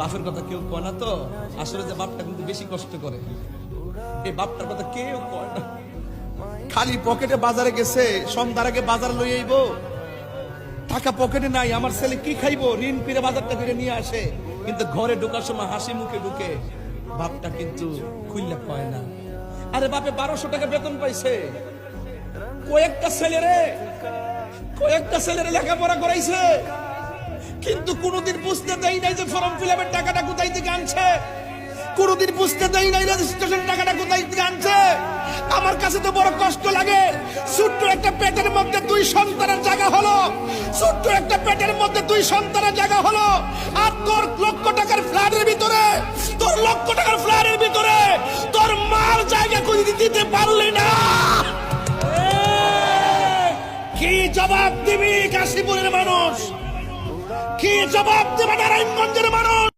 বাপের কথা কেউ কয় না তো, আসলে যে বাপটা কিন্তু বেশি কষ্ট করে, এই বাপটার কথা কেউ কয় না। খালি পকেটে বাজারে গেছে, সন্ধ্যার আগে বাজার লই আইব, টাকা পকেটে নাই, আমার ছেলে কি খাইবো, ঋণ ফিরে বাজারটা ফিরে নিয়ে আসে, কিন্তু ঘরে ঢোকার সময় হাসি মুখে ঢুকে, বাপটা কিন্তু খুললে কয় না। আরে বাপে 1200 টাকা বেতন পাইছে, কয়েকটা ছেলেরে লেখাপড়া করাইছে, কিন্তু কোনোদিন বুঝতে দেয় নাই যে ফর্ম ফিল আপের টাকাটা কোথায় থেকে আনছে, কোনোদিন বুঝতে দেয় নাই রেজিস্ট্রেশন টাকাটা কোথায় থেকে আনছে। আমার কাছে তো বড় কষ্ট লাগে, ছোট্ট একটা পেটের মধ্যে 2 সন্তানের জায়গা হলো, ছোট্ট একটা পেটের মধ্যে 2 সন্তানের জায়গা হলো, আর তোর লক্ষ টাকার ফ্ল্যাটের ভিতরে, তোর লক্ষ টাকার ফ্ল্যাটের ভিতরে তোর মার জায়গা করে দিতে পারলি না। কি জবাব দিবি কাশীপুরের মানুষ, কি জবাব দেবে নারায়ণগঞ্জের মানুষ?